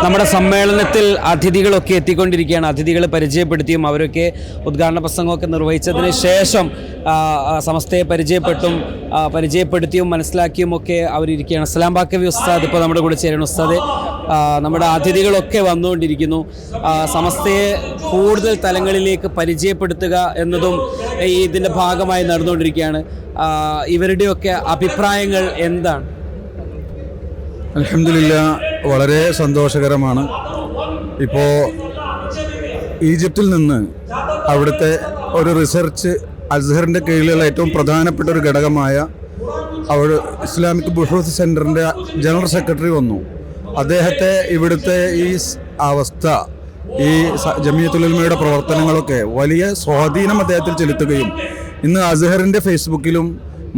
നമ്മുടെ സമ്മേളനത്തിൽ അതിഥികളൊക്കെ എത്തിക്കൊണ്ടിരിക്കുകയാണ്. അതിഥികളെ പരിചയപ്പെടുത്തിയും അവരൊക്കെ ഉദ്ഘാടന പ്രസംഗമൊക്കെ നിർവഹിച്ചതിന് ശേഷം സമസ്തയെ പരിചയപ്പെടുത്തിയും മനസ്സിലാക്കിയും ഒക്കെ അവരിയ്ക്കുകയാണ്. അസ്സലാം ബാക്കവി ഉസ്താദ് ഇപ്പോൾ നമ്മുടെ കൂടെ ചേരുന്നു. ഉസ്താദ്, നമ്മുടെ അതിഥികളൊക്കെ വന്നുകൊണ്ടിരിക്കുന്നു. സമസ്തയെ കൂടുതൽ തലങ്ങളിലേക്ക് പരിചയപ്പെടുത്തുക എന്നതും ഇതിൻ്റെ ഭാഗമായി നടന്നുകൊണ്ടിരിക്കുകയാണ്. ഇവരുടെയൊക്കെ അഭിപ്രായങ്ങൾ എന്താണ്? അൽഹംദുലില്ലാ, വളരെ സന്തോഷകരമാണ്. ഇപ്പോൾ ഈജിപ്തിൽ നിന്ന് അവിടുത്തെ ഒരു റിസർച്ച് അസ്ഹറിൻ്റെ കീഴിലുള്ള ഏറ്റവും പ്രധാനപ്പെട്ട ഒരു ഘടകമായ അവിടെ ഇസ്ലാമിക് ബുഹൂത്ത് സെൻറ്ററിൻ്റെ ജനറൽ സെക്രട്ടറി വന്നു. അദ്ദേഹത്തെ ഇവിടുത്തെ ഈ അവസ്ഥ, ഈ ജമിയത്തുൽ ഉലമയുടെ പ്രവർത്തനങ്ങളൊക്കെ വലിയ സ്വാധീനം അദ്ദേഹത്തിൽ ചെലുത്തുകയും ഇന്ന് അസ്ഹറിൻ്റെ ഫേസ്ബുക്കിലും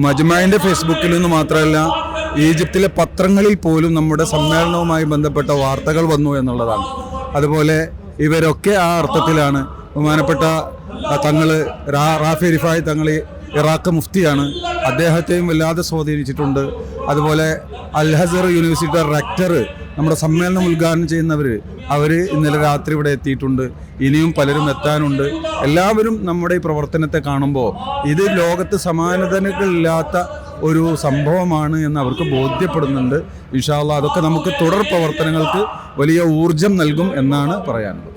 മജ്മഅിൻ്റെ ഫേസ്ബുക്കിലും എന്ന് മാത്രമല്ല ഈജിപ്തിലെ പത്രങ്ങളിൽ പോലും നമ്മുടെ സമ്മേളനവുമായി ബന്ധപ്പെട്ട വാർത്തകൾ വന്നു എന്നുള്ളതാണ്. അതുപോലെ ഇവരൊക്കെ ആ അർത്ഥത്തിലാണ്. ബഹുമാനപ്പെട്ട തങ്ങൾ റാഫി റിഫായി തങ്ങൾ ഇറാഖ് മുഫ്തിയാണ്, അദ്ദേഹത്തെയും വല്ലാതെ സ്വാധീനിച്ചിട്ടുണ്ട്. അതുപോലെ അൽ അസ്ഹർ യൂണിവേഴ്സിറ്റിയുടെ റെക്ടർ നമ്മുടെ സമ്മേളനം ഉദ്ഘാടനം ചെയ്യുന്നവർ ഇന്നലെ രാത്രി ഇവിടെ എത്തിയിട്ടുണ്ട്. ഇനിയും പലരും എത്താനുണ്ട്. എല്ലാവരും നമ്മുടെ ഈ പ്രവർത്തനത്തെ കാണുമ്പോൾ ഇത് ലോകത്ത് സമാനതകളില്ലാത്ത ഒരു സംഭവമാണ് എന്ന് അവർക്ക് ബോധ്യപ്പെടുന്നുണ്ട്. ഇൻഷാ അല്ലാഹ് അതൊക്കെ നമുക്ക് തുടർ പ്രവർത്തനങ്ങൾക്ക് വലിയ ഊർജം നൽകും എന്നാണ് പറയാനുള്ളത്.